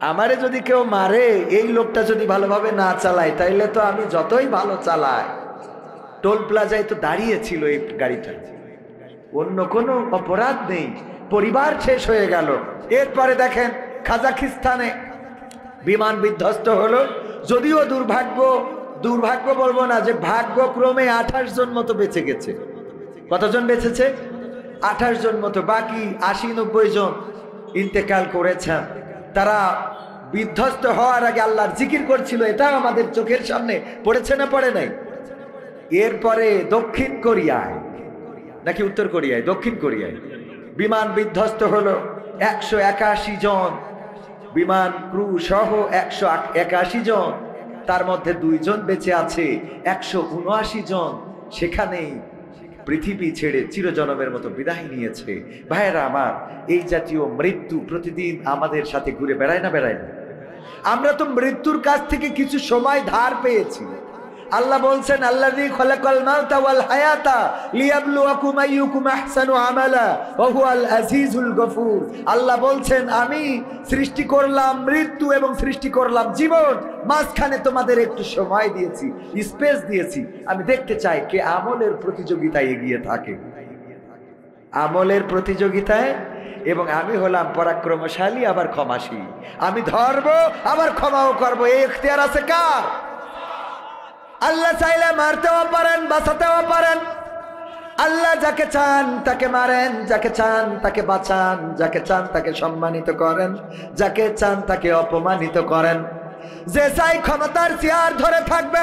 আমারে যদি কেউ মারে, এই লোকটা যদি ভালোভাবে না চালায়, তাইলে তো আমি যতই ভালো চালাই, টোল প্লাজায় তো দাঁড়িয়ে ছিল এই গাড়িটা, অন্য কোনো অপরাধ নেই, পরিবার শেষ হয়ে গেল। এরপরে দেখেন কাজাখিস্তানে বিমান বিধ্বস্ত হলো। যদিও দুর্ভাগ্য বলবো না, যে ভাগ্যক্রমে 28 জন মতো বেঁচে গেছে। কতজন বেঁচেছে? 28 জন মতো। বাকি 80-90 জন ইন্তেকাল করেছেন। তারা বিধ্বস্ত হওয়ার আগে আল্লাহর জিকির করছিল, এটা আমাদের চোখের সামনে পড়েছে না পড়ে নাই? এরপরে দক্ষিণ কোরিয়ায় নাকি উত্তর কোরিয়ায়, দক্ষিণ কোরিয়ায় বিমান বিধ্বস্ত হলো। 181 জন, বিমান ক্রু সহ 181 জন, তার মধ্যে 2 জন বেঁচে আছে, 179 জন সেখানেই পৃথিবী ছেড়ে চিরজনমের মতো বিদায় নিয়েছে। ভাইয়েরা আমার, এই জাতীয় মৃত্যু প্রতিদিন আমাদের সাথে ঘুরে বেড়ায় না বেড়ায় না? আমরা তো মৃত্যুর কাছ থেকে কিছু সময় ধার পেয়েছি। আল্লাহ বলছেন, আল্লাযী খালাকাল মাউতা ওয়াল হায়াতা লিয়াবলুয়াকুম আইয়ুকুম আহসানু আমালা ওয়া হুয়াল আজিজুল গফুর। আল্লাহ বলছেন, আমি সৃষ্টি করলাম মৃত্যু এবং সৃষ্টি করলাম জীবন, মাঝখানে তোমাদের একটু সময় দিয়েছি, স্পেস দিয়েছি। আমি দেখতে চাই কে আমলের প্রতিযোগিতায় এগিয়ে থাকে, আমলের প্রতিযোগিতায়। এবং আমি হলাম পরাক্রমশালী আবার ক্ষমাশীল, আমি ধরবো আবার ক্ষমাও করবো। এই ইখতিয়ার আছে কার? আল্লাহ চাইলে মারতেও পারেন, বাঁচাতেও পারেন। আল্লাহ যাকে চান তাকে মারেন, যাকে চান তাকে বাঁচান, যাকে চান তাকে সম্মানিত করেন, যাকে চান তাকে অপমানিত করেন। যে চাই ক্ষমতার চেয়ার ধরে থাকবে,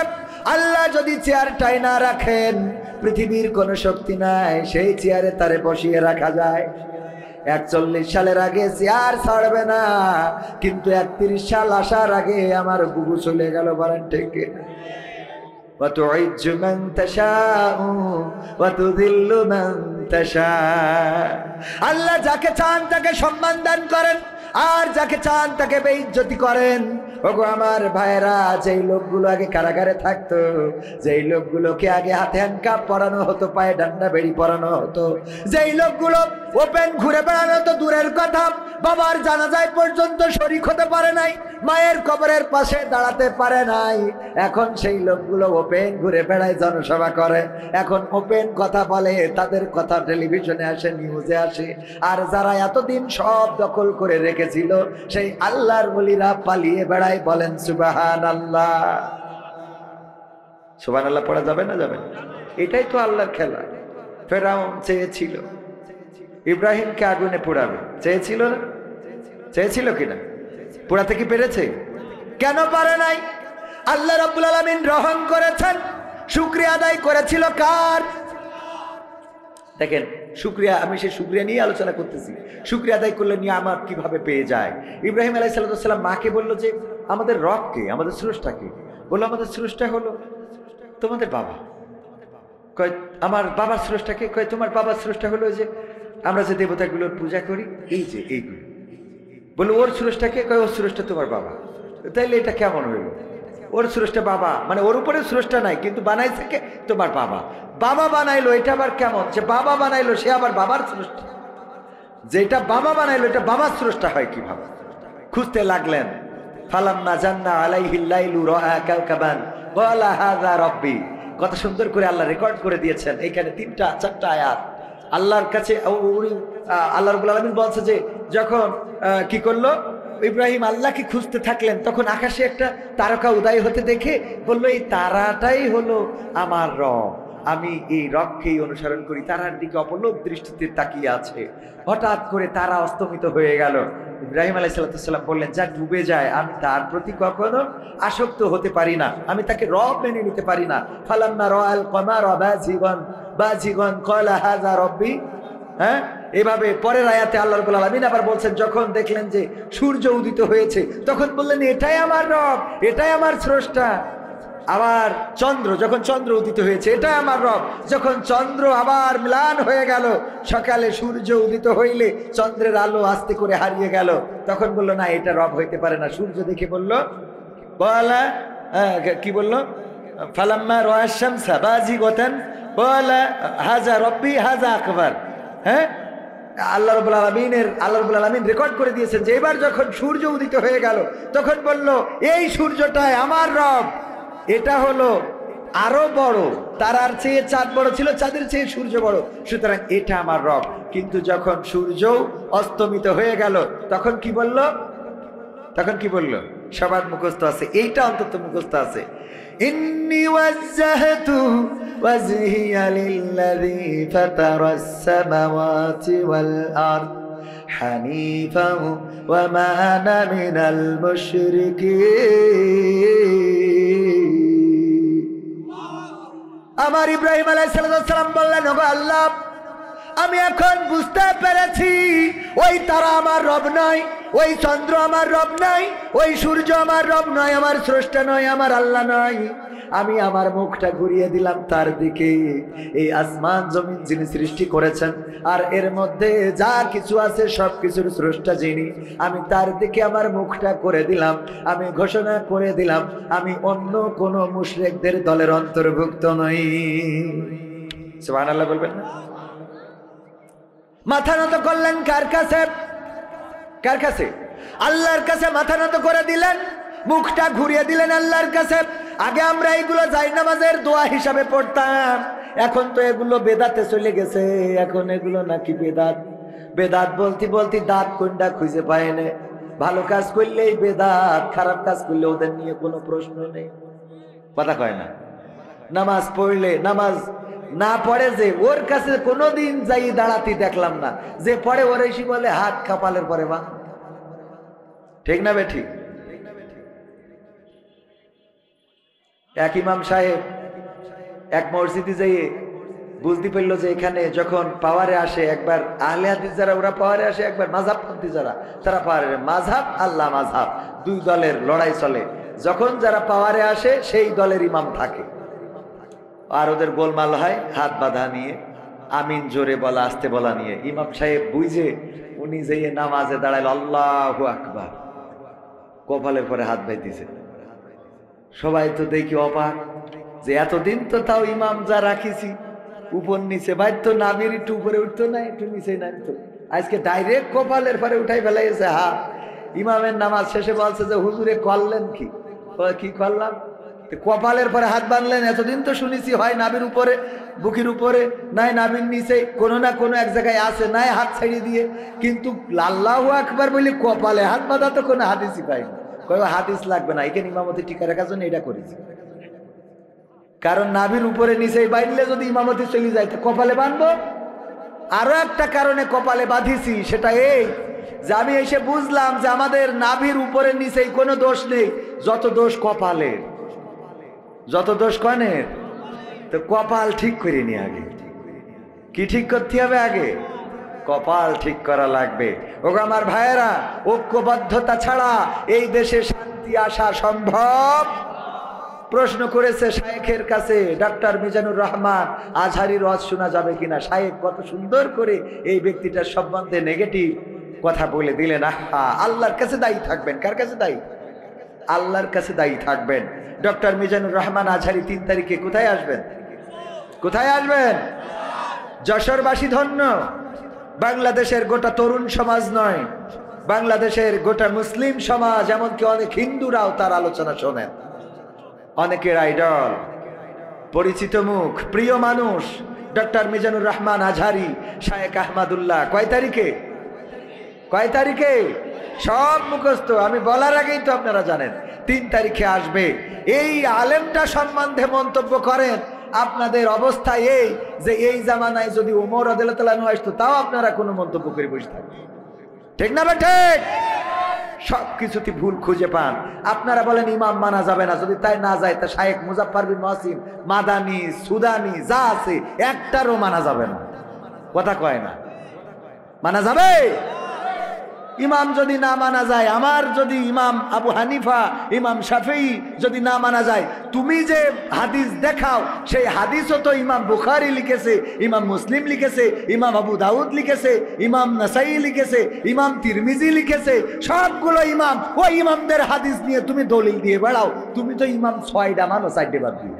আল্লাহ যদি চেয়ারটাই না রাখেন, পৃথিবীর কোনো শক্তি নাই সেই চেয়ারে তারে বসিয়ে রাখা যায়। 41 সালের আগে চেয়ার ছাড়বে না, কিন্তু 31 সাল আসার আগে আমার বুবু চলে গেল। বলেন ঠিক কিনা? وتعز من تشاء وتذل من تشاء। আল্লাহ যাকে চান তাকে সম্মান দান করেন, আর যাকে চান তাকে বেইজ্জতি করেন। ওগো আমার ভাইরা, যেই লোকগুলো আগে কারাগারে থাকতো, যেই লোকগুলোকে আগে হাতে হ্যান্ডকাপ পরানো হতো, পায়ে ডান্ডা বেড়ি পরানো হতো, যেই লোকগুলো ওপেন ঘুরে বেড়ানো তো দূরের কথা, বাবার জানাজায় পর্যন্ত শরীক হতে পারে নাই, মায়ের কবরের পাশে দাঁড়াতে পারে নাই, এখন সেই লোকগুলো ওপেন ঘুরে বেড়ায়, জনসভা করে, এখন ওপেন কথা বলে, তাদের কথা টেলিভিশনে আসে, নিউজে আসে। আর যারা এতদিন সব দখল করে রেখেছিল, সেই আল্লাহর ওলিরা পালিয়ে বেড়ায়। বলেন সুবহানাল্লাহ। সুবহানাল্লাহ পড়া যাবে না? যাবে। এটাই তো আল্লাহর খেলা। ফেরাউন চেয়েছিল ইব্রাহিমকে আগুনে পোড়াবে, চেয়েছিল না? চেয়েছিল কিনা? পোড়াতে কি পেরেছে? কেন পারে নাই? আল্লাহ রাব্বুল আলামিন রহম করেছেন। শুকরিয়া আদায় করেছিল কার? দেখেন, শুকরিয়া, আমি সেই শুকরিয়া নিয়ে আলোচনা করতেছি। শুকরিয়া আদায় করলে নিয়ামত কিভাবে পেয়ে যায়। ইব্রাহিম আলাইহিস সালাম মাকে বলল যে, আমাদের রবকে, আমাদের স্রষ্টাকে। বললো, আমাদের স্রষ্টা হলো তোমাদের বাবা। কয়, আমার বাবার স্রষ্টাকে? কয়, তোমার বাবার স্রষ্টা হলো যে আমরা যে দেবতাগুলোর পূজা করি, এই যে এইগুলো। বললো, ওর স্রষ্টাকে? কয়, ওর স্রষ্টা তোমার বাবা। তাইলে এটা কেমন হইল? ওর স্রষ্টা বাবা, মানে ওর উপরে স্রষ্টা নাই, কিন্তু বানাইছে কে? তোমার বাবা। বাবা বানাইলো, এটা আবার কেমন? যে বাবা বানাইলো সে আবার বাবার স্রষ্টা, যেটা বাবা বানাইলো এটা বাবার স্রষ্টা হয় কিভাবে? খুঁজতে লাগলেন। ফালাম্মা জান্না আলাইহিল লাইলু রাআ কাওকাবান ক্বালা হাযা রাব্বি। কত সুন্দর করে আল্লাহ রেকর্ড করে দিয়েছেন। এখানে 3-4টা আয়াত আল্লাহর কাছে। আল্লাহ রাব্বুল আলামিন বলছে যে, যখন কি করলো ইব্রাহিম আল্লাহকে খুঁজতে থাকলেন, তখন আকাশে একটা তারকা উদয় হতে দেখে বলল, এই তারাটাই হলো আমার রব, আমি এই রবকেই অনুসরণ করি। তারার দিকে অপলক দৃষ্টিতে তাকিয়ে আছে। হঠাৎ করে তারা অস্তমিত হয়ে গেল। ইব্রাহিম আলাইহিস সালাম বললেন, যা ডুবে যায় আমি তার প্রতি কখনো আসক্ত হতে পারি না, আমি তাকে রব মেনে নিতে পারি না। ফালাম্মা রাআল কমারা বাজিগান ক্বালা হাযা রাব্বি। হ্যাঁ, এভাবে পরের আয়াতে আল্লাহ রাব্বুল আলামিন আবার বলছেন, যখন দেখলেন যে সূর্য উদিত হয়েছে, তখন বললেন, এটাই আমার রব, এটাই আমার স্রষ্টা। আবার চন্দ্র, যখন চন্দ্র উদিত হয়েছে, এটাই আমার রব। যখন চন্দ্র আবার ম্লান হয়ে গেল, সকালে সূর্য উদিত হইলে চন্দ্রের আলো আস্তে করে হারিয়ে গেল, তখন বললো, না, এটা রব হইতে পারে না। সূর্য দেখে বললো, বলা কি বললো? ফালাম্মা রাআ শামসা বাজিগাতান ক্বালা হাযা রাব্বি হাযা আকবার। হ্যাঁ, আল্লাহ রাব্বুল আলামিন রেকর্ড করে দিয়েছেন যে এবার যখন সূর্য উদিত হয়ে গেল তখন বলল এই সূর্যটাই আমার রব, এটা হলো আরো বড়, তারার চেয়ে চাঁদ বড় ছিল, চাঁদের চেয়ে সূর্য বড়, সুতরাং এটা আমার রব। কিন্তু যখন সূর্য অস্তমিত হয়ে গেল তখন কি বলল? তখন কি বলল? সবার মুখস্থ আছে, এইটা অন্তত মুখস্থ আছে, ইন্নী ওয়াজ্জাহতু ওয়াজহিয়া লিল্লাযী ফাতারাস সামাওয়াতি ওয়াল আরদ হানিফান ওয়া মা আনা মিনাল মুশরিকিন। আমার ইব্রাহিম আলাইহিস সালাম বললেন, ওগো আল্লাহ, আমি এখন বুঝতে পেরেছি ওই তারা আমার রব নয়, ওই চন্দ্র আমার রব নয়, ওই সূর্য আমার রব নয়, আমার স্রষ্টা নয়, আমার আল্লাহ নয়। আমি আমার মুখটা ঘুরিয়ে দিলাম তার দিকে, এই আসমান জমিন যিনি সৃষ্টি করেছেন আর এর মধ্যে যা কিছু আছে সব কিছুর স্রষ্টা যিনি, আমি তার দিকে আমার মুখটা করে দিলাম। আমি ঘোষণা করে দিলাম আমি অন্য কোন মুশরিকদের দলের অন্তর্ভুক্ত নই। সুবহানাল্লাহ বলবেন না? মাথা নত করলেন কার কাছে? কার কাছে? আল্লাহর কাছে মাথা নত করে দিলেন, মুখটা ঘুরিয়ে দিলেন আল্লাহর কাছে। আগে আমরা এগুলো জায়নামাজের দোয়া হিসাবে পড়তাম, এখন তো এগুলো বেদাতে চলে গেছে। এখন এগুলো নাকি বেদাত, বেদাত বলতে বলতে দাঁত কোনটা খুঁজে পায় না। ভালো কাজ করলেই বেদাত, খারাপ কাজ করলে ওদের নিয়ে কোনো প্রশ্ন নেই। কথা কয় না? নামাজ পড়লে, নামাজ না পড়ে যে ওর কাছে কোনোদিন যাই দাঁড়াতে দেখলাম না, যে পড়ে ওর এসে বলে হাত কপালের পরে বা। ঠিক না বে ঠিক? এক ইমাম সাহেব এক মসজিদে যেয়ে বুঝতে পারলো যে এখানে যখন পাওয়ারে আসে, একবার আহলে হাদিস যারা ওরা পাওয়ারে আসে, একবার মাযহাবপন্থী যারা তারা পাওয়ারে, মাযহাব আল্লাহ মাযহাব দুই দলের লড়াই চলে। যখন যারা পাওয়ারে আসে সেই দলের ইমাম থাকে, আর ওদের গোলমাল হয় হাত বাঁধা নিয়ে, আমিন জোরে বলা আস্তে বলা নিয়ে। ইমাম সাহেব বুঝে উনি যেয়ে নামাজে দাঁড়াইল, আল্লাহু আকবার, কপালের পরে হাত বাইতেছে। সবাই তো দেখি অবাক যে এতদিন তো তাও ইমাম যা রাখিছি উপর নিচে, ভাই তো নাবির একটু উপরে উঠতো না, একটু নিচে নামতো, আজকে ডাইরেক্ট কপালের পরে উঠাই ফেলাইছে হাত। ইমামের নামাজ শেষে বলছে যে হুজুরে করলেন কি? কি করলাম? কপালের পরে হাত বাঁধলেন। এতদিন তো শুনেছি হয় নাবির উপরে, বুকের উপরে, নাই নাবির নিচে, কোনো না কোনো এক জায়গায় আছে, নাই হাত ছাড়িয়ে দিয়ে, কিন্তু আল্লাহু আকবার বলে কপালে হাত বাঁধা তো কোনো হাদিসই পাইনি। কয় হাদিস লাগবে না, এখানে ইমামতি টিকা রাখার জন্য এটা করেছি। কারণ নাভির উপরে নিচেই বাঁধলে যদি ইমামতি চলে যায় তো কপালে বাঁধবো। আরো একটা কারণে কপালে বাঁধিছি, সেটা এই যে আমি এসে বুঝলাম যে আমাদের নাভির উপরে নিচেই কোনো দোষ নেই, যত দোষ কপালের। যত দোষ কনের? তো কপাল ঠিক করে নি আগে। কি ঠিক করতে হবে? আগে কপাল ঠিক করা লাগবে। ওগো আমার ভাইয়েরা, ঐক্যবদ্ধতা ছাড়া এই দেশে শান্তি আসা সম্ভব? প্রশ্ন করেছে শায়েখের কাছে ডক্টর মিজানুর রহমান, আজহারির ওয়াজ শোনা যাবে কিনা। শায়েখ কত সুন্দর করে এই ব্যক্তিটার সম্বন্ধে নেগেটিভ কথা বলে দিলেন। আহা, আল্লাহর কাছে দায়ী থাকবেন। কার কাছে দায়ী? আল্লাহর কাছে দায়ী থাকবেন। ডক্টর মিজানুর রহমান আজহারি 3 তারিখে কোথায় আসবেন? কোথায় আসবেন? যশোরবাসী ধন্য। বাংলাদেশের গোটা তরুণ সমাজ নয়, বাংলাদেশের গোটা মুসলিম সমাজ, এমনকি অনেক হিন্দুরাও তার আলোচনা শোনেন। অনেকের আইডল, পরিচিত মুখ, প্রিয় মানুষ ডক্টর মিজানুর রহমান আজহারি, শায়েখ আহমদুল্লাহ। কয় তারিখে? কয় তারিখে? সব মুখস্থ, আমি বলার আগেই তো আপনারা জানেন 3 তারিখে আসবে। এই আলেমটা সম্বন্ধে মন্তব্য করেন, আপনাদের অবস্থা এই যে এই জামানায় যদি ওমর রাদিয়াল্লাহু তাআলা আনহু আসতো তাও আপনারা কোনো মন্তব্য করে বসে থাকবেন। ঠিক না বা ঠিক? সব কিছুতে ভুল খুঁজে পান। আপনারা বলেন ইমাম মানা যাবে না, যদি তাই না যায় তা শায়েখ মুজাফফর বিন মহসিন মাদানি সুদানি যা আছে একটারও মানা যাবে না। কথা কয় না? মানা যাবে? ইমাম যদি না মানা যায়, আমার যদি ইমাম আবু হানিফা, ইমাম শাফিঈ যদি না মানা যায়, তুমি যে হাদিস দেখাও সেই হাদিসও তো ইমাম বুখারী লিখেছে, ইমাম মুসলিম লিখেছে, ইমাম আবু দাউদ লিখেছে, ইমাম নাসাই লিখেছে, ইমাম তিরমিজি লিখেছে, সবগুলো ইমাম। ওই ইমামদের হাদিস নিয়ে তুমি দলিল দিয়ে বেড়াও। তুমি তো ইমাম 6টা মানো, 4টে বাদ দিয়ে।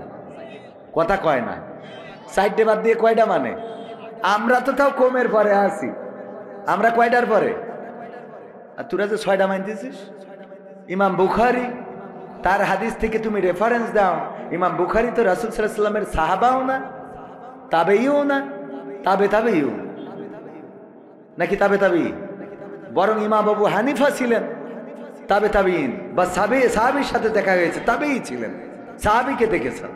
কথা কয় না? 4টে বাদ দিয়ে কয়টা মানে? আমরা তো তাও কমের পরে আছি। আমরা কয়টার পরে? আর তোরা যে 6টা মানতেছিস। ইমাম বুখারী তার হাদিস থেকে তুমি রেফারেন্স দাও। ইমাম বুখারী তো রাসূল সাল্লাল্লাহু আলাইহি ওয়াসাল্লামের সাহাবাও না, তাবেঈও না, তাবেঈও নাকি তাবেঈ, বরং ইমাম আবু হানিফা ছিলেন তাবেঈন বা সাহাবীর সাথে দেখা হয়েছে, তাবেঈ ছিলেন, সাহাবীকে দেখেছেন।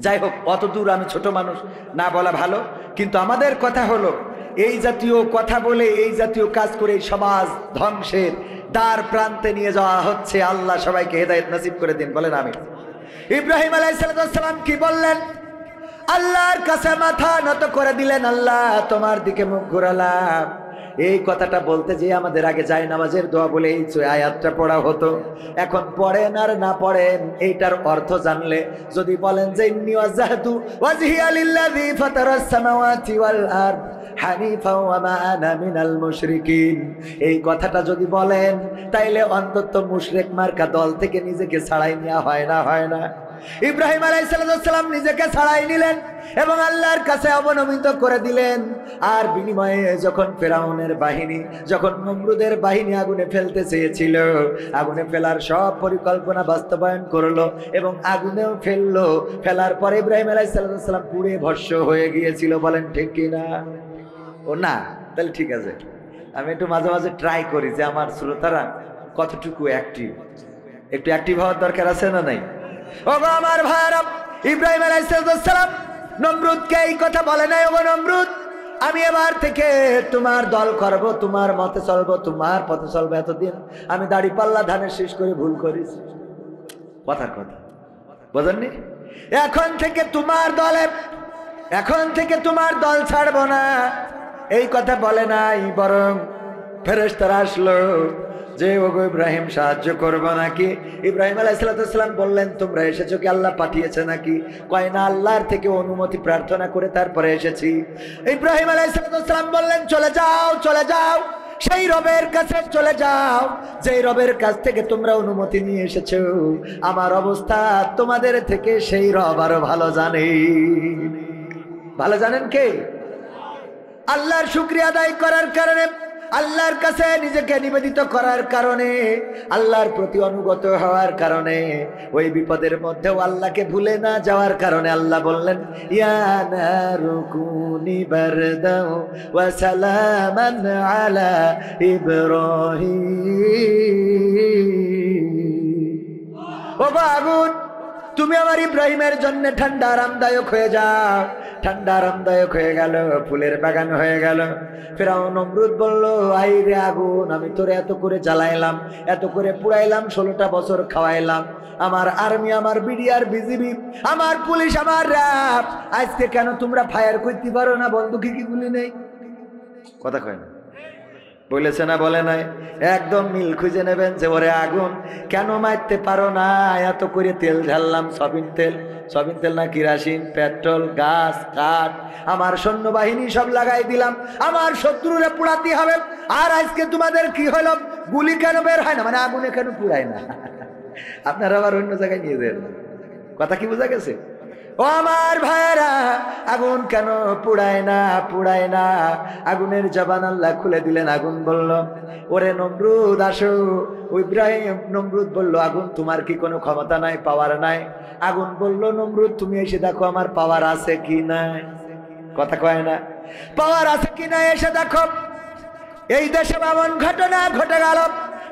যাই হোক, অত দূর আমি ছোট মানুষ, না বলা ভালো। কিন্তু আমাদের কথা হলো, এই জাতীয় কথা বলে এই জাতীয় কাজ করে এই সমাজ ধ্বংসের দ্বার প্রান্তে নিয়ে যাওয়া হচ্ছে। আল্লাহ সবাইকে হেদায়েত নসিব করে দিন, বলেন আমিন। ইব্রাহিম আলাইহিস সালাম কি বললেন? আল্লাহর কাছে মাথা নত করে দিলেন, আল্লাহ তোমার দিকে মুখ ঘোরালাম। এই কথাটা বলতে যে আমাদের আগে যায় নামাজের দোয়া বলে এই আয়াতটা পড়া হতো। এখন পড়েন আর না পড়েন, এইটার অর্থ জানলে যদি বলেন যে ইন্নী ওয়াজজাহতু ওয়াজহিয়া লিল্লাযী ফাতারাস সামাওয়াতি ওয়াল আরদ হানিফা ওয়া মা আনা মিনাল মুশরিকিন, এই কথাটা যদি বলেন তাইলে অন্তত মুশরিক মার্কা দল থেকে নিজেকে ছাড়াই নেওয়া হয় না। ইব্রাহিম আলাইহিস সালাম নিজেকে ছাড়াই নিলেন এবং আল্লাহর কাছে অবনমিত করে দিলেন। আর বিনিময়ে যখন ফেরাউনের বাহিনী, যখন নমরুদের বাহিনী আগুনে ফেলতে চেয়েছিল, আগুনে ফেলার সব পরিকল্পনা বাস্তবায়ন করলো এবং আগুনেও ফেললো। ফেলার পরে ইব্রাহিম আলাইহিস সালাম পুড়ে ভস্ম হয়ে গিয়েছিল। বলেন ঠিক কিনা? ও না, তাহলে ঠিক আছে। আমি একটু মাঝে মাঝে ট্রাই করি যে আমার শ্রোতারা কতটুকু অ্যাক্টিভ, একটু অ্যাক্টিভ হওয়ার দরকার আছে না নাই? ও গো আমার ভাইরা, ইব্রাহিম আলাইহিস সালাম নমরুদকে এই কথা বলে নাই, ও গো নমরুদ আমি এবার থেকে তোমার দল করব, তোমার মতে চলবো, তোমার পথে চলবো। এতদিন আমি দাড়ি পাল্লা ধানের শেষ করে ভুল করেছি, কথার কথা বোঝেননি? এখন থেকে তোমার দল ছাড়বো না, এই কথা বলে নাই। বরং ফেরেশতারা আসলো যে ওগো ইব্রাহিম সাহায্য করবো নাকি? ইব্রাহিম আলাইহিস সালাম বললেন তোমরা এসেছো কি আল্লাহ পাঠিয়েছে নাকি? কয় না, আল্লাহর থেকে অনুমতি প্রার্থনা করে তারপরে এসেছি। ইব্রাহিম আলাইহিস সালাম বললেন চলে যাও, সেই রবের কাছে চলে যাও যেই রবের কাছ থেকে তোমরা অনুমতি নিয়ে এসেছো। আমার অবস্থা তোমাদের থেকে সেই রব আরো ভালো জানেন কে? আল্লাহর শুকরিয়া আদায় করার কারণে, আল্লাহর কাছে নিজেকে নিবেদিত করার কারণে, আল্লাহর প্রতি অনুগত হওয়ার কারণে, ওই বিপদের মধ্যেও আল্লাহকে ভুলে না যাওয়ার কারণে আল্লাহ বললেন ইয়া নারু কুনি বারদাও ওয়া সালামান আলা ইব্রাহিম। ও আগুন, তুমি আমার ইব্রাহিমের জন্য ঠান্ডা আরামদায়ক হয়ে যাও। ঠান্ডা আরামদায়ক হয়ে গেল, ফুলের বাগান হয়ে গেল। ফেরাউন নমরুদ বলল আই রে আগুন, আমি তোরে এত করে জ্বালাইলাম, এত করে পুড়াইলাম, 16টা বছর খাওয়াইলাম, আমার আর্মি, আমার বিডিআর, বিজিবি, আমার পুলিশ, আমার র্যাব, আজকে কেন তোমরা ফায়ার করতে পারো না? বন্দুকি কি গুলি নেই? কথা কয় না, বলেছে না বলে নাই? একদম মিল খুঁজে নেবেন যে ওরে আগুন কেন মারতে পারো না? এত করে তেল ঢাললাম, সবিন তেল না কিরাসিন, পেট্রোল, গাছ, কাঠ, আমার সৈন্যবাহিনী সব লাগাই দিলাম, আমার শত্রুরে পোড়াতে হবে। আর আজকে তোমাদের কি হলো? গুলি কেন বের হয় না? মানে আগুনে কেন পুড়ায় না? আপনারা আবার অন্য জায়গায় নিয়ে যান। কথা কি বোঝা গেছে? ও আমার ভাইরা, আগুন কেন পুড়ায় না? আগুনের জবান আল্লাহ খুলে দিলেন। আগুন বলল ওরে নমরুদ আসো। ইব্রাহিম, নমরুদ বলল আগুন তোমার কি কোনো ক্ষমতা নাই, পাওয়ার নাই? আগুন বলল নমরুদ তুমি এসে দেখো আমার পাওয়ার আছে কি নাই। কথা কয় না? পাওয়ার আছে কি নাই এসে দেখো। এই দেশে এমন ঘটনা ঘটে গেল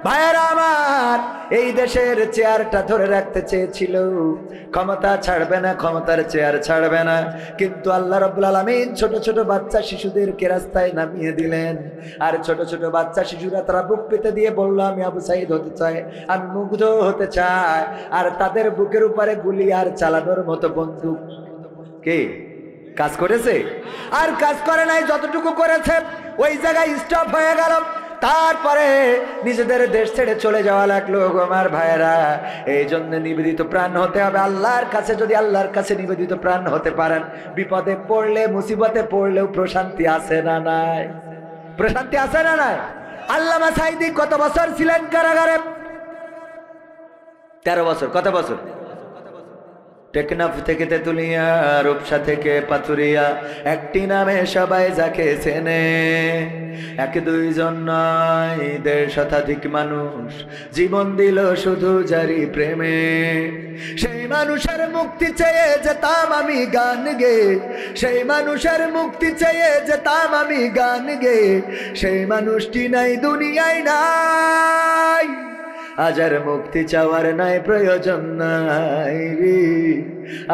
ভাইয়েরা আমার, এই দেশের চেয়ারটা ধরে রাখতে চেয়েছিল, ক্ষমতা ছাড়বে না, ক্ষমতার চেয়ার ছাড়বে না, কিন্তু আল্লাহ রাব্বুল আলামিন ছোট ছোট বাচ্চা শিশুদেরকে রাস্তায় নামিয়ে দিলেন। আর ছোট ছোট বাচ্চা শিশুরা তারা বুক পেতে দিয়ে বলল আমি আবু সাইদ হতে চাই, আমি মুগ্ধ হতে চাই। আর তাদের বুকের উপরে গুলি আর চালানোর মতো বন্দুক কে কাজ করেছে? আর কাজ করে নাই। যতটুকু করেছে ওই জায়গায় স্টপ হয়ে গেল। তারপরে নিজেদের দেশ ছেড়ে চলে যাওয়া লাগলো। আমার ভাইয়েরা, এই জন্য নিবেদিত প্রাণ হতে হবে আল্লাহর কাছে। যদি আল্লাহর কাছে নিবেদিত প্রাণ হতে পারেন, বিপদে পড়লে, মুসিবতে পড়লেও প্রশান্তি আছে না নাই? প্রশান্তি আছে না নাই? আল্লামা সাঈদী কত বছর ছিলেন কারাগারে? 13 বছর। কত বছর? টেকনাফ থেকে তেতুলিয়া, রূপসা থেকে পাথুরিয়া, একটি নামে সবাই যাকে চেনে। এক দুইজন নয়, ১.৫ শতাধিক মানুষ জীবন দিল শুধু জারি প্রেমে। সেই মানুষের মুক্তি চেয়ে যেতাম আমি গান গে, সেই মানুষের মুক্তি চেয়ে যেতাম আমি গান গে। সেই মানুষটি নাই দুনিয়ায় নাই, আজ আর মুক্তি চাওয়ার নাই প্রয়োজন নাই রে,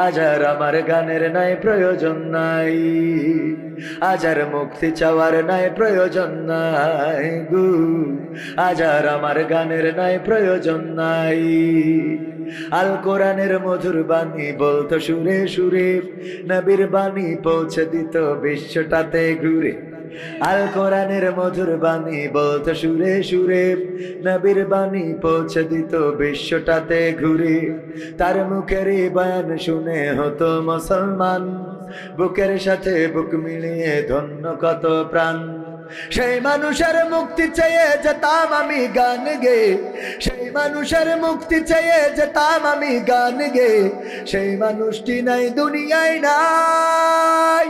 আজ আর আমার গানের নাই প্রয়োজন নাই, আজ আর মুক্তি চাওয়ার নাই প্রয়োজন নাই গো, আজ আর আমার গানের নাই প্রয়োজন নাই। আল কোরআনের মধুর বাণী বলতো সুরে সুরে, নবীর বাণী পৌঁছে দিত বিশ্বটাতে ঘুরে। আল কোরআনের মধুর বাণী বলতো সুরে সুরে, নবীর বাণী পৌঁছে দিত বিশ্বটাতে ঘুরে। তার মুখের বয়ান শুনে হতো মুসলমান, বুকের সাথে বুক মিলিয়ে ধন্য কত প্রাণ। সেই মানুষের মুক্তি চেয়ে যেতাম আমি গান গে, সেই মানুষের মুক্তি চেয়ে যেতাম আমি গান গে। সেই মানুষটি নাই দুনিয়ায় নাই,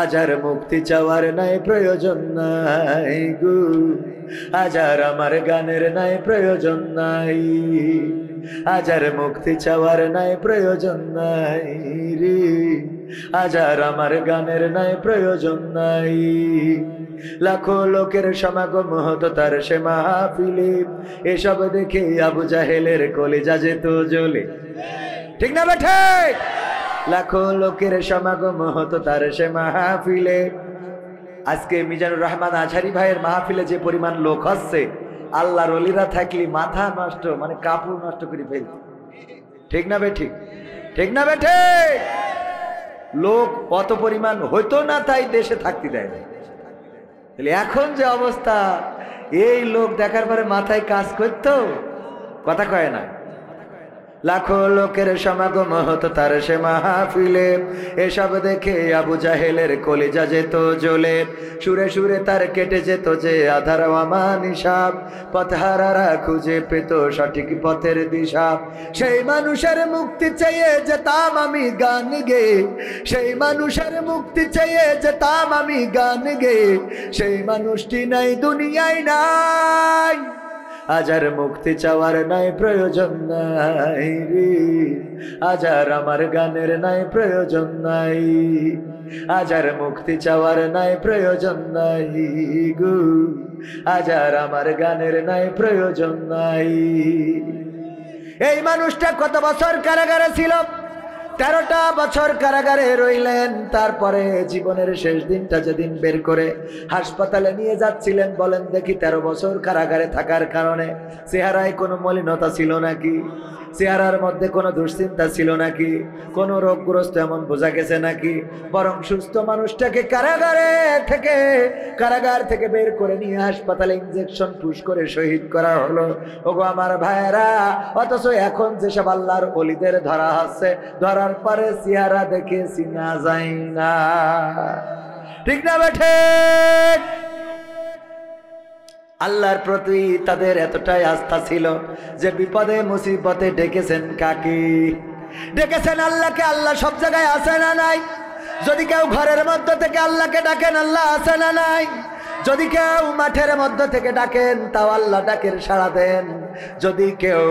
আজ আর মুক্তি চাওয়ার নাই প্রয়োজন নাই গো, আজ আর আমার গানের নাই প্রয়োজন নাই, আজ আর মুক্তি চাওয়ার নাই প্রয়োজন নাই রে, আজ আর আমার গানের নাই প্রয়োজন নাই। লাখো লোকের সমাগম হতো তার সে মাহফিলে, এসব দেখে আবু জাহেলের কলিজা যেত জ্বলে। ঠিক না বেঠে? লাখো লোকের সমাগম হতো তার সে মাহফিলে। আজকে মিজানুর রহমান আজহারি ভাইয়ের মাহফিলে যে পরিমাণ লোক হচ্ছে, আল্লাহর ওলিরা থাকলে মাথা নষ্ট, মানে কাপড় নষ্ট করে ফেলত। ঠিক না বেঠি? ঠিক না বেঠে? লোক কত পরিমাণ হইতো না, তাই দেশে থাকতে দেয় না। তাহলে এখন যে অবস্থা, এই লোক দেখার পরে মাথায় কাজ করতো, কথা কয় না। লাখো লোকের সমাগম হতো তার সে মাহফিলে, এসব দেখে আবু জাহেলের কলিজা যেত জ্বলে। সুরে সুরে তার কেটে যেত যে আধার অমানিসাব, পথহারারা খুঁজে পেত সঠিক পথের দিশা। সেই মানুষের মুক্তি চেয়ে যেতাম আমি গান গে, সেই মানুষের মুক্তি চেয়ে যেতাম আমি গান গে। সেই মানুষটি নাই দুনিয়ায় নাই, আজ আর মুক্তি চাওয়ার নাই প্রয়োজন নাই রে, আজ আর আমার গানের নাই প্রয়োজন নাই, আজ আর মুক্তি চাওয়ার নাই প্রয়োজন নাই গো, আজ আর আমার গানের নাই প্রয়োজন নাই। এই মানুষটা কত বছর কারাগারে ছিল? 13টা বছর কারাগারে রইলেন। তারপরে জীবনের শেষ দিনটা যেদিন বের করে হাসপাতালে নিয়ে যাচ্ছিলেন, বলেন দেখি 13 বছর কারাগারে থাকার কারণে চেহারায় কোনো মলিনতা ছিল নাকি? চেহারার মধ্যে কোনো দুশ্চিন্তা ছিল নাকি? কোনো রোগগ্রস্ত এমন বোঝা গেছে নাকি? বরং সুস্থ মানুষটাকে কারাগার থেকে বের করে নিয়ে হাসপাতালে ইনজেকশন পুশ করে শহীদ করা হলো। ওগো আমার ভাইয়েরা, অথচ এখন যেসব আল্লাহর ওলিদের ধরা হচ্ছে, ধরার পরে চেহারা দেখে চিনা যায় না। ঠিক না বেঠে? আল্লাহর প্রতি তাদের এতটাই আস্থা ছিল যে বিপদে মুসিবতে ডেকেছেন কাকে? ডেকেছেন আল্লাহকে। আল্লাহ সব জায়গায় আছে না নাই? যদি কেউ ঘরের মধ্যে থেকে আল্লাহকে ডাকেন, আল্লাহ আছে না নাই? যদি কেউ মাঠের মধ্যে থেকে ডাকেন, তাও আল্লাহ ডাকের সাড়া দেন। যদি কেউ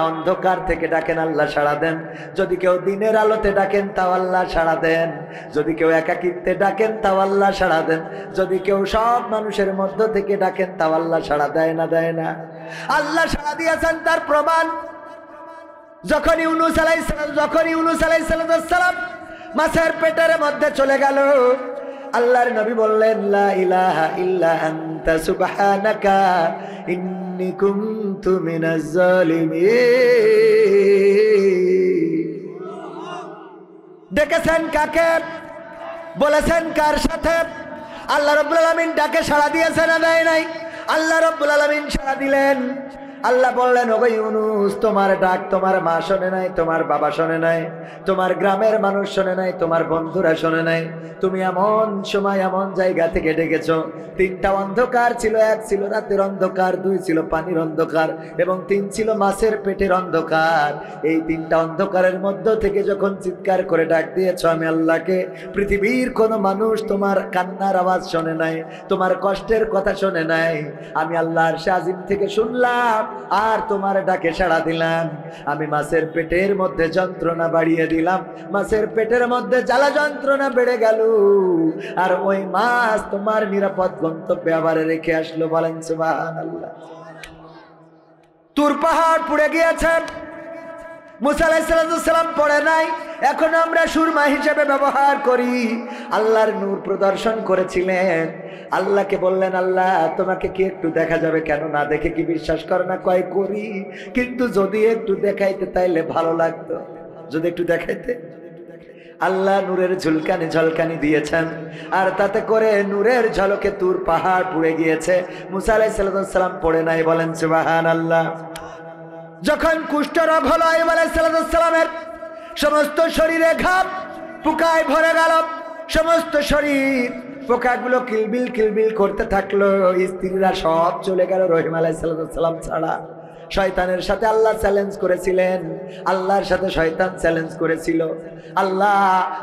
অন্ধকার থেকে ডাকেন, আল্লাহ সাড়া দেন। যদি কেউ দিনের আলোতে ডাকেন, তাও আল্লাহ সাড়া দেন। যদি কেউ একাকিত্বে ডাকেন, তাও আল্লাহ সাড়া দেন। যদি কেউ সব মানুষের মধ্য থেকে ডাকেন, তাও আল্লাহ সাড়া দেয় না? দেয় না? আল্লাহ সাড়া দিয়েছেন। তার প্রমাণ যখন ইউনূস আলাইহিস সালাম মাছের পেটের মধ্যে চলে গেল, আল্লাহর নবী বললেন, লা ইলাহা ইল্লা আনতা সুবহানাকা ইন্নী কুনতু মিনাজ জালিমিন। ডেকেছেন কাকে? বলেছেন কার সাথে? আল্লাহ রাব্বুল আলামিন ডাকে সাড়া দিয়েছেন না দেয় নাই? আল্লাহ রাব্বুল আলামিন সাড়া দিলেন। আল্লাহ বললেন, ওগো ইউনুস, তোমার ডাক তোমার মা শোনে নাই, তোমার বাবা শোনে নাই, তোমার গ্রামের মানুষ শোনে নাই, তোমার বন্ধুরা শোনে নাই। তুমি এমন সময় এমন জায়গা থেকে ডেকেছো, 3টা অন্ধকার ছিল। 1 ছিল রাতের অন্ধকার, 2 ছিল পানির অন্ধকার এবং 3 ছিল মাছের পেটের অন্ধকার। এই 3টা অন্ধকারের মধ্য থেকে যখন চিৎকার করে ডাক দিয়েছো আমি আল্লাহকে, পৃথিবীর কোনো মানুষ তোমার কান্নার আওয়াজ শোনে নাই, তোমার কষ্টের কথা শোনে নাই। আমি আল্লাহ আরশে আজিম থেকে শুনলাম আর তোমার ডাকে সাড়া দিলাম। আমি মাছের পেটের মধ্যে যন্ত্রণা বাড়িয়ে দিলাম, মাছের পেটের মধ্যে জ্বালা যন্ত্রণা বেড়ে গেল, আর ওই মাছ তোমার নিরাপদ গন্তব্যে আবার রেখে আসলো। বলেন সুবহানাল্লাহ। তুর পাহাড় পুড়ে গিয়েছে, মুসা আলাইহিস সালাম পড়ে নাই, এখন আমরা সুরমা হিসেবে ব্যবহার করি। আল্লাহর নূর প্রদর্শন করেছিলেন। আল্লাহকে বললেন, আল্লাহ তোমাকে কি একটু দেখা যাবে? কেন না দেখে কি বিশ্বাস করে না? কয় করি, কিন্তু যদি একটু দেখাইতে তাইলে ভালো লাগতো, যদি একটু দেখাইতে। আল্লাহ নূরের ঝুলকানি ঝলকানি দিয়েছেন, আর তাতে করে নূরের ঝলকে তুর পাহাড় পুড়ে গিয়েছে। মুসা আলাইহিস সালাম পড়ে নাই। বলেন সুবহানাল্লাহ। যখন কুষ্ঠরোগ হলো আইয়ুব আলাইহিস সালামের সমস্ত শরীরে ঘাম পোকায় ভরে গেল, সমস্ত শরীর পোকাগুলো কিলবিল কিলবিল করতে থাকলো। স্ত্রীরা সব চলে গেল রহিম আলাইহিস সালাম ছাড়া। শয়তানের সাথে আল্লাহ চ্যালেঞ্জ করেছিলেন, আল্লাহর সাথে শয়তান চ্যালেঞ্জ করেছিল, আল্লাহ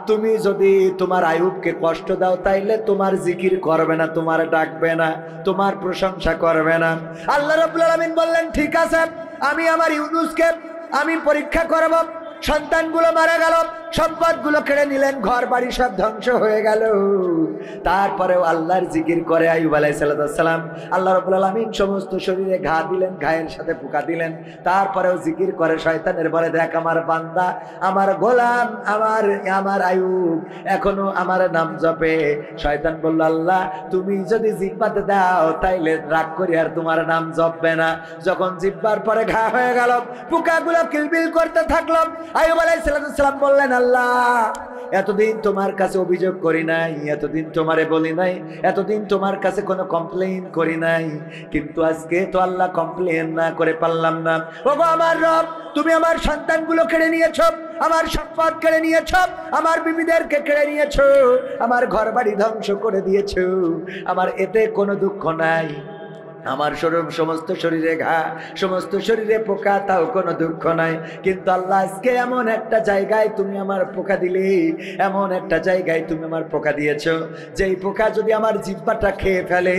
তুমি যদি তোমার আইয়ুবকে কষ্ট দাও তাইলে তোমার জিকির করবে না, তোমার ডাকবে না, তোমার প্রশংসা করবে না। আল্লাহ রাব্বুল আলামিন বললেন, ঠিক আছে, আমি আমার ইউনুসকে আমি পরীক্ষা করব। সন্তানগুলো মারা গেল, সম্পদগুলো কেড়ে নিলেন, ঘর বাড়ি সব ধ্বংস হয়ে গেল। তারপরেও আল্লাহর জিকির করে আইয়ুব আলাইহিস সালাম। আল্লাহ রাব্বুল আলামিন সমস্ত শরীরে ঘা দিলেন, ঘায়ের সাথে পোকা দিলেন, তারপরেও জিকির করে। শয়তানের বলে, দেখ আমার বান্দা, আমার গোলাম, আমার আইয়ুব এখনো আমার নাম জপে। শয়তান বলল, আল্লাহ তুমি যদি জিহ্বাতে দাও তাইলে রাগ করি আর তোমার নাম জপবে না। যখন জিহ্বার পরে ঘা হয়ে গেল, পোকাগুলো কিলবিল করতে থাকলো, আইয়ুব আলাইহিস সালাম বললেন, আল্লাহ এতদিন তোমার কাছে অভিযোগ করি নাই, এতদিন তোমারে বলি নাই, এতদিন তোমার কাছে কোনো কমপ্লেইন করি নাই, কিন্তু আজকে তো আল্লাহ কমপ্লেইন না করে পারলাম না। ওগো আমার রব, তুমি আমার সন্তানগুলো কেড়ে নিয়েছো, আমার সম্পদ কেড়ে নিয়েছো, আমার বিবিদেরকে কেড়ে নিয়েছো, আমার ঘর বাড়ি ধ্বংস করে দিয়েছো। আমার এতে কোনো দুঃখ নাই, আমার সমস্ত শরীরে ঘা, সমস্ত শরীরে পোকা, তাও কোনো দুঃখ নাই। কিন্তু আল্লাহ আজকে এমন একটা জায়গায় তুমি আমার পোকা দিলে, এমন একটা জায়গায় তুমি আমার পোকা দিয়েছো, যেই পোকা যদি আমার জিহ্বাটা খেয়ে ফেলে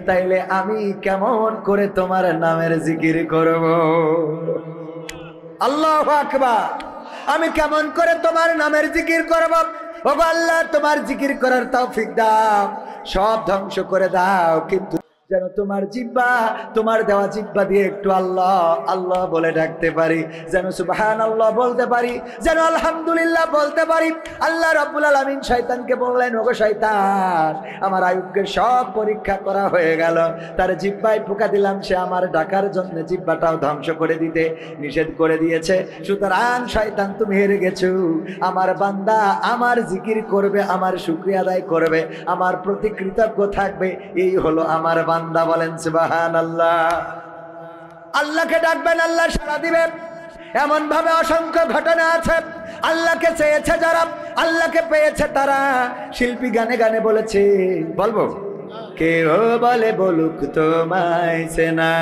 তাইলে আমি কেমন করে তোমার নামের জিকির করব? আল্লাহু আকবার। আমি কেমন করে তোমার নামের জিকির করব? ওগো আল্লাহ, তোমার জিকির করার তৌফিক দাও, সব ধ্বংস করে দাও, কিন্তু যেন তোমার জিহ্বা, তোমার দেওয়া জিহ্বা দিয়ে একটু আল্লাহ আল্লাহ বলে ডাকতে পারি, যেন সুবহানাল্লাহ বলতে পারি, যেন আলহামদুলিল্লাহ বলতে পারি। আল্লাহ রাব্বুল আলামিন শয়তানকে বললেন, ওগো শয়তান, আমার আইয়ুবকে সব পরীক্ষা করা হয়ে গেল, তার জিহ্বায় পোকা দিলাম, সে আমার ডাকার জন্য জিহ্বাটাও ধ্বংস করে দিতে নিষেধ করে দিয়েছে। সুতরাং শয়তান তুমি হেরে গেছো। আমার বান্দা আমার জিকির করবে, আমার শুকরিয়া আদায় করবে, আমার প্রতি কৃতজ্ঞ থাকবে, এই হলো আমার বান্দা। বলেন সুবহানাল্লাহ। আল্লাহকে ডাকবেন, আল্লাহ সাড়া দিবেন। এমন ভাবে অসংখ্য ঘটনা আছে। আল্লাহকে চেয়েছে যারা, আল্লাহকে পেয়েছে তারা। শিল্পী গানে গানে বলেছে, বলবো, কেউ বলে বলুক তোমায় চেনা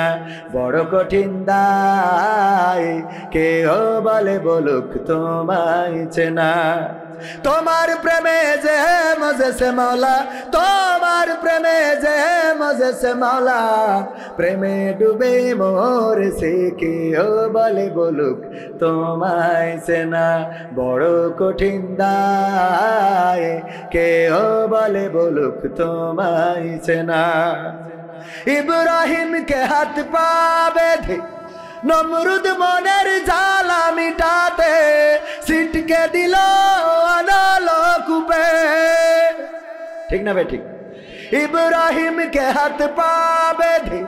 বড় কঠিন দায়, কেউ বলে বলুক তোমায় চেনা, তোমার প্রেমে যে মজেছে মাওলা, তোমার প্রেমে যে মজেছে মাওলা, প্রেমে ডুবে মরেছে, কেউ বলে বলুক তোমায় চেনা বড় কঠিন দায়, কেউ বলে বলুক তোমায় চেনা। ইব্রাহিমকে হাত পা বেঁধে নমরুদ মনের জ্বালা মিটাতে সিটকে দিল আনালো কূপে। ঠিক না বেঠিক? ইব্রাহিমকে হাত পা বেঁধে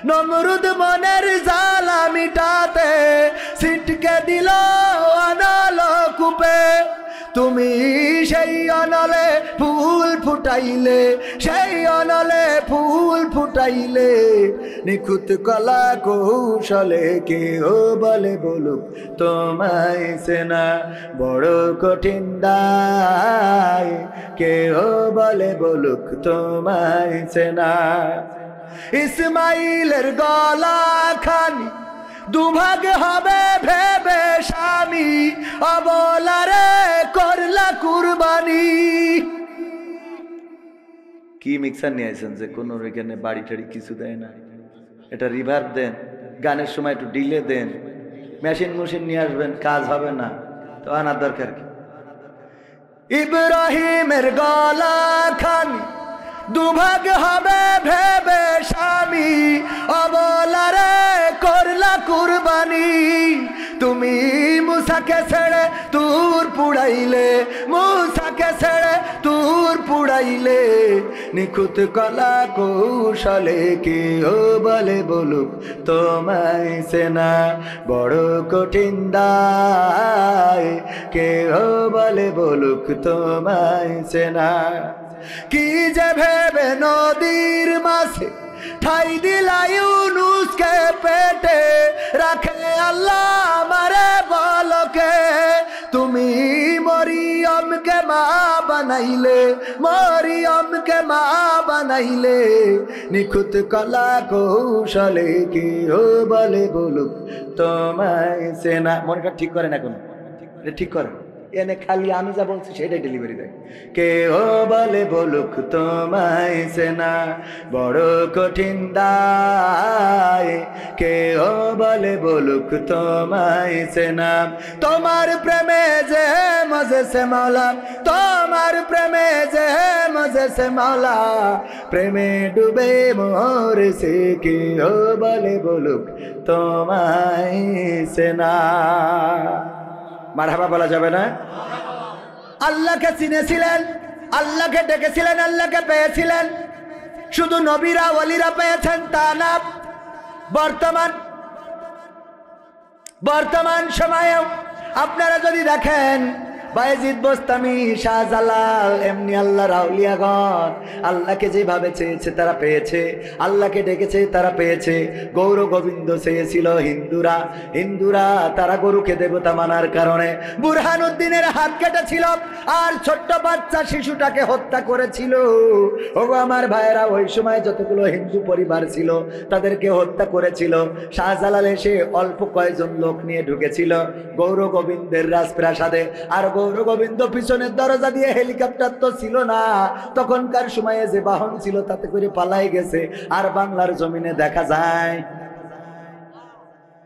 নমরুদ মনের জ্বালা মিটাতে সিটকে দিল আনালো কূপে। তুমি সেই অনলে ফুল ফুটে ফুটাইলে সেই অনলে ফুল ফুটাইলে নিখুঁত কলা কৌশলে কেহ বলে বলুক তোমায় সেনা বড় কঠিন দায় কেহ বলে বলুক তোমায় সেনা ইসমাইলের গলা খানি দুভাগ হবে ভেবে স্বামী অবলারে করলা কুরবানি। কি মিক্সার নিয়ে আসেন যে কোনো এখানে বাড়ি টাড়ি কিছু দেয় না, এটা রিভার্ব দেন, গানের সময় একটু ডিলে দেন, মেশিন নিয়ে আসবেন, কাজ হবে না তো আনার দরকার কি? ইব্রাহিমের গলা খানি দুভাগ হবে ভেবে স্বামী অবলারে করলা কুরবানি। তুমি মুসাকে ছেড়ে তুর পুড়াইলে মুসাকে ছেড়ে তুর পুড়াইলে নিখুঁত কলা কৌশলে কেহ বলে বলুক তোমায় সেনা বড় কঠিন দায় কেহ বলে বলুক তোমায় সেনা। কি যে ভেবে নদীর মাঝে ঠাই দিলা ইউনুসকে পেটে রাখে আল্লাহ মারে বলকে তুমি মরিয়মকে মা বানাইলে মরিয়মকে মা বানাইলে নিখুঁত কলা কৌশলে কেহ বলে বলুক তোমায় সেনা। মনটা ঠিক করে না কোনো, ঠিক করে এনে খালি আমি যা বলছি সেটাই ডেলিভারি দেয়। কেহ বলে বলুক তোমায় সেনা বড় কঠিন দায় কেহ বলে বলুক তোমায় সেনা। তোমার প্রেমে যে মজে সে মাওলা তোমার প্রেমে যে মজে সে মাওলা প্রেমে ডুবে মরেছে কেহ বলে বলুক তোমায় সেনা। মারহাবা বলা যাবে না? আল্লাহকে চিনেছিলেন, আল্লাহকে ডেকেছিলেন, আল্লাহকে পেয়েছিলেন। শুধু নবীরা ওয়ালিরা পেয়েছেন তা না, বর্তমান সময়েও আপনারা যদি দেখেন বায়েজিদ বোস্তামি, শাহজালাল, এমনি আল্লাহর আউলিয়াগণ আল্লাহকে যেভাবে চেয়েছে তারা পেয়েছে, আল্লাহকে ডেকেছে তারা পেয়েছে। গৌর গোবিন্দ চেয়েছিল হিন্দুরা তারা গরুকে দেবতা মানার কারণে বুরহানুদ্দিনের হাত কেটেছিল আর ছোট্ট বাচ্চা শিশুটাকে হত্যা করেছিল। ওগো আমার ভাইয়েরা, ওই সময় যতগুলো হিন্দু পরিবার ছিল তাদেরকে হত্যা করেছিল। শাহজালাল এসে অল্প কয়েকজন লোক নিয়ে ঢুকেছিল গৌর গোবিন্দের রাজপ্রাসাদে। আর গৌর গোবিন্দ পিছনের দরজা দিয়ে, হেলিকপ্টার তো ছিল না তখনকার সময়ে, যে বাহন ছিল তাতে করে পালাই গেছে। আর বাংলার জমিনে দেখা যায়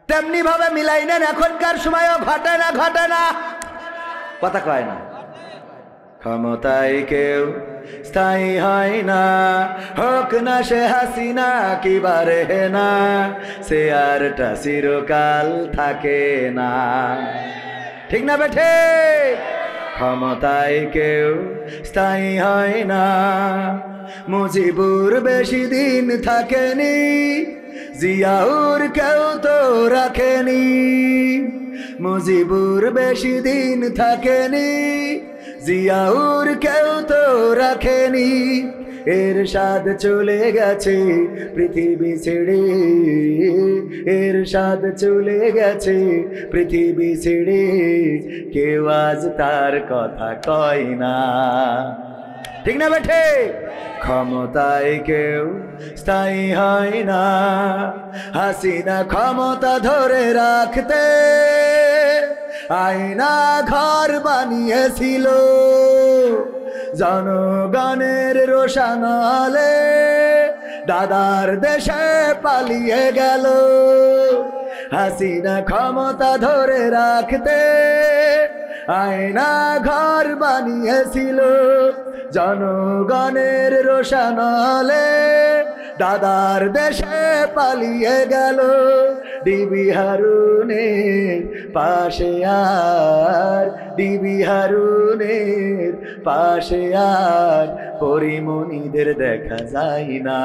তেমনি ভাবে মিলাই নেন, এখনকার সময়ও ঘটে না কথা কয় না। ক্ষমতায় কেউ স্থায়ী হয় না, হোক না সে হাসিনা কিবারে না, সে আরটা চিরকাল থাকে না। ঠিক না বেঠে? ক্ষমতায় কেউ স্থায়ী হয় না। মুজিবুর বেশি দিন থাকেনি, জিয়াউর কেউ তো রাখেনি। মুজিবুর বেশি দিন থাকেনি, জিয়াউর কেউ তো রাখেনি। এরশাদ চলে গেছে পৃথিবী ছেড়ে, এরশাদ চলে গেছে পৃথিবী ছেড়ে, কেউ আজ তার কথা কয় না। ঠিক না বেঠে? ক্ষমতায় কেউ স্থায়ী হয় না। হাসিনা ক্ষমতা ধরে রাখতে আয়না ঘর বানিয়েছিল, জনগণের রোশনালে দাদার দেশে পালিয়ে গেল। হাসিনা ক্ষমতা ধরে রাখতে আয়না ঘর বানিয়েছিল, জনগণের রোশনালে দাদার দেশে পালিয়ে গেল। ডিবি হারুনের পাশে আর, ডিবি হারুনের পাশে আর পরিমণিদের দেখা যায় না।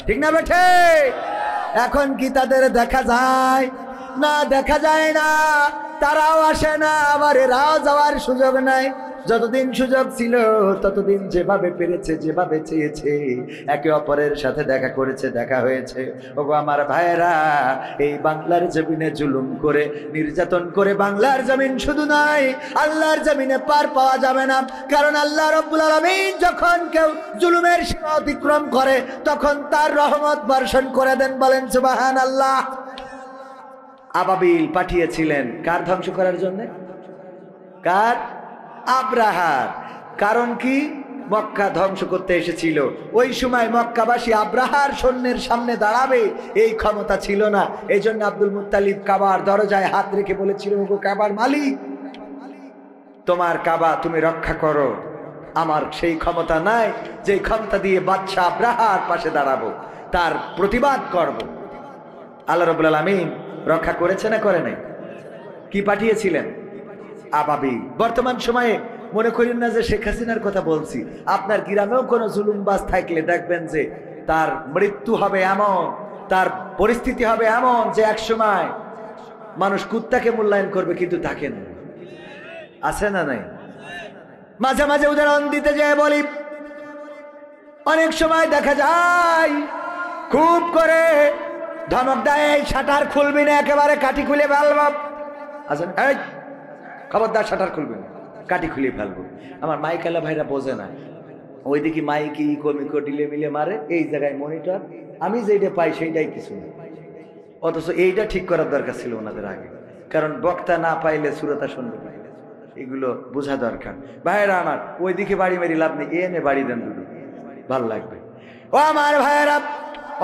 ঠিক না বেঠে? এখন কি তাদের দেখা যায় না? দেখা যায় না। তারাও আসে না, আবার এরাও যাওয়ার সুযোগ নাই। যতদিন সুযোগ ছিল ততদিন যেভাবে পেরেছে, যেভাবে চেয়েছে, একে অপরের সাথে দেখা করেছে, দেখা হয়েছে। ওগো আমার ভাইয়েরা, এই বাংলার জমিনে জুলুম করে, নির্যাতন করে বাংলার জমিন শুধু নয়, আল্লাহর জমিনে পার পাওয়া যাবে না। কারণ আল্লাহ রাব্বুল আলামিন যখন কেউ জুলুমের সীমা অতিক্রম করে তখন তার রহমত বর্ষণ করে দেন। বলেন সুবহানাল্লাহ। আবাবিল পাঠিয়েছিলেন কার ধ্বংস করার জন্য? কার? আব্রাহার। কারণ কি? মক্কা ধ্বংস করতে এসেছিল। ওই সময় মক্কাবাসী আব্রাহার সৈন্যের সামনে দাঁড়াবে এই ক্ষমতা ছিল না। এই জন্য আব্দুল মুত্তালিব কাবার দরজায় হাত রেখে বলেছিল, ওগো কাবার মালিক, তোমার কাবা তুমি রক্ষা করো। আমার সেই ক্ষমতা নাই যে ক্ষমতা দিয়ে বাদশা আব্রাহার পাশে দাঁড়াবো, তার প্রতিবাদ করব। আল্লাহ রাব্বুল আলামিন রক্ষা করেছে না করে নাই? কি পাঠিয়েছিলেন? আবাবিল। বর্তমান সময়ে মনে করেন না যে শেখ হাসিনার কথা বলছি। আপনার গ্রামেও কোনো জুলুমবাজ থাকলে দেখবেন যে তার মৃত্যু হবে এমন, তার পরিস্থিতি হবে এমন যে একসময় মানুষ কুত্তাকে মূল্যায়ন করবে কিন্তু তাকে না। আছে না নাই? মাঝে মাঝে উদাহরণ দিতে যেয়ে বলি, অনেক সময় দেখা যায় খুব করে ধমক দেয়, শাটার খুলবি না, একেবারে কাঠি খুলে ফেলবো। আচ্ছা, এই খবরদার শাটার খুলবি না, কাঠি খুলে ফেলবো। আমার মাইকালা ভাইরা বোঝে না, ওইদিকে মাইকি কমিকো ডিলে মিলে মারে, এই জায়গায় মনিটর, আমি যেটা পাই সেইটাই কিছু না। অথচ এইটা ঠিক করার দরকার ছিল ওনাদের আগে, কারণ বক্তা না পাইলে শ্রোতা শুনবে না। এগুলো বোঝা দরকার। ভাইয়েরা আমার, ওইদিকে বাড়ি মেরি লাভ নেই, এনে বাড়ি দেন দুটো, ভাল লাগবে। ও আমার ভাইয়েরা,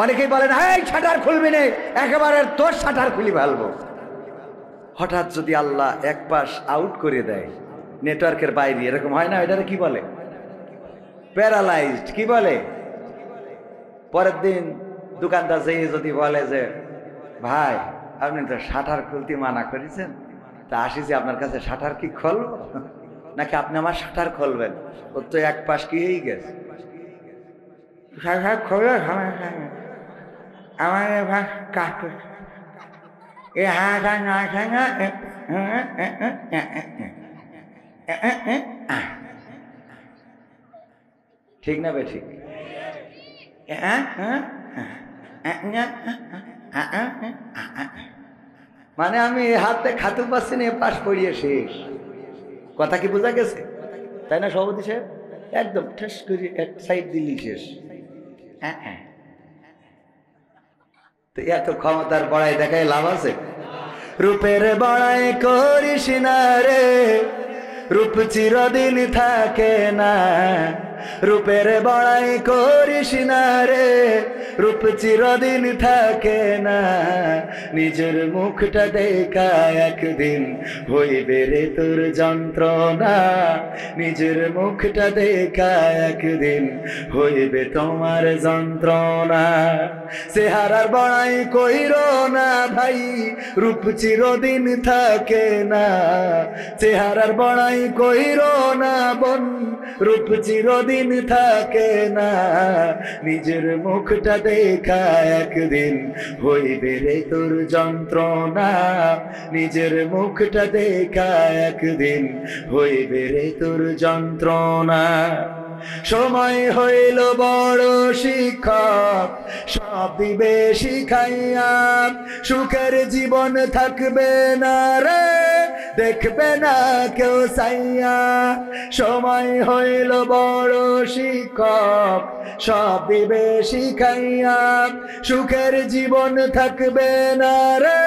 অনেকেই বলেন এই শাটার খুলবি না, একেবারে তোর শাটার খুলি ফেলবো। হঠাৎ যদি আল্লাহ এক পাশ আউট করে দেয়, নেটওয়ার্কের বাইরে, এরকম হয় না? এটারে কি বলে? প্যারালাইজড। কি বলে? পরের দিন দোকানদার যেয়ে যদি বলে যে ভাই আপনি তো শাটার খুলতে মানা করেছেন, তা আসি যে আপনার কাছে শাটার কি খুলবো নাকি আপনি আমার শাটার খুলবেন? ওর তো এক পাশ কি হয়ে গেছে। আমার কাকু এ হাঁকা না খাঙা, ঠিক না বে? ঠিক। মানে আমি হাতে খাতু পাচ্ছি না, পাশ পড়িয়ে শেষ। কথা কি বোঝা গেছে? তাই না সভাপতি সাহেব? একদম ঠেস করে এক সাইড দিলি শেষ। তো এত ক্ষমতার বড়াই দেখায় লাভ আছে? রূপের বড়াই করিস না রে, রূপ চিরদিন থাকে না। রূপের বড়াই করিস না রে, রূপ চিরদিন থাকে না। নিজের মুখটা দেখা একদিন হইবে রে তোর যন্ত্রণা। নিজের মুখটা দেখা একদিন হইবে তোমার যন্ত্রণা। চেহারার বড়াই কইরো না ভাই, রূপ চিরদিন থাকে না। চেহারার বড়াই কইরো না বোন, রূপ চিরদিন থাকে না। নিজের মুখটা দেখা একদিন হইবে রে তোর যন্ত্রণা। নিজের মুখটা দেখা একদিন হইবে রে তোর যন্ত্রণা। সময় হইল বড় শিক্ষক, সব দিবে শিখাইয়া। সুখের জীবন থাকবে না রে, দেখবে না কেউ চাইয়া। সময় হইল বড় শিক্ষক, সব দিবে শিখাইয়া। সুখের জীবন থাকবে না রে,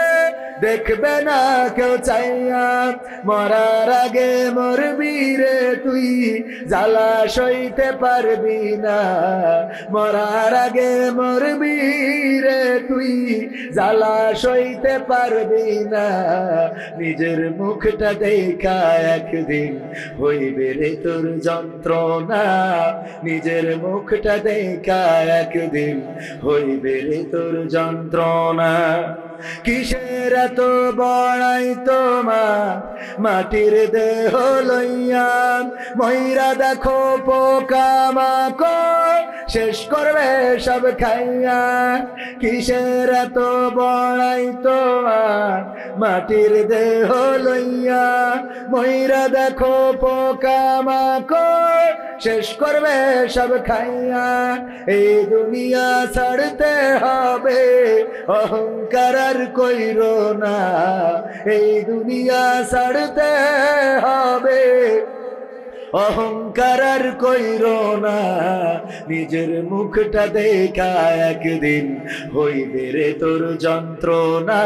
দেখবে না কেউ চাইয়া। মরার আগে মরবি রে তুই, জ্বালা সইতে পারবি না। মরার আগে মরবি রে তুই, জ্বালা সইতে পারবি না। নিজের মুখটা দেখা একদিন হইবে রে তোর যন্ত্রণা। নিজের মুখটা দেখা একদিন হইবে রে তোর যন্ত্রণা। কিসের এত বড়াই তোমার মাটির দেহ লইয়া? ময়রা দেখো পোকা মাকড় শেষ করবে সব খাইয়া। কিসের এত বড়াই তোমার মাটির দেহ লইয়া, ময়রা দেখো পোকামাকড় শেষ করবে সব খাইয়া। এই দুনিয়া ছাড়তে হবে, অহংকার আর কইরো না। এই দুনিয়া ছাড়তে হবে, অহংকার আর কইরো না। নিজের মুখটা দেখা একদিন হইবে রে তোর যন্ত্রণা।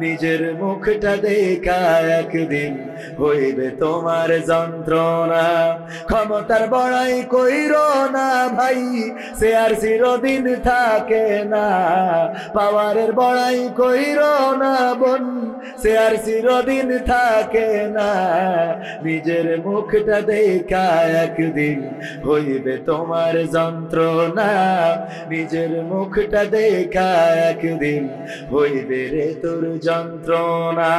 নিজের মুখটা দেখা একদিন হইবে তোমার যন্ত্রণা। ক্ষমতার বড়াই কইরো না ভাই, সে আর চিরদিন থাকে না। পাওয়ারের বড়াই কইরো না বোন, সে আর চিরদিন থাকে না। নিজের মুখটা দেখা একদিন হইবে তোমার যন্ত্রণা। নিজের মুখটা দেখা একদিন হইবে রে তোর যন্ত্রণা।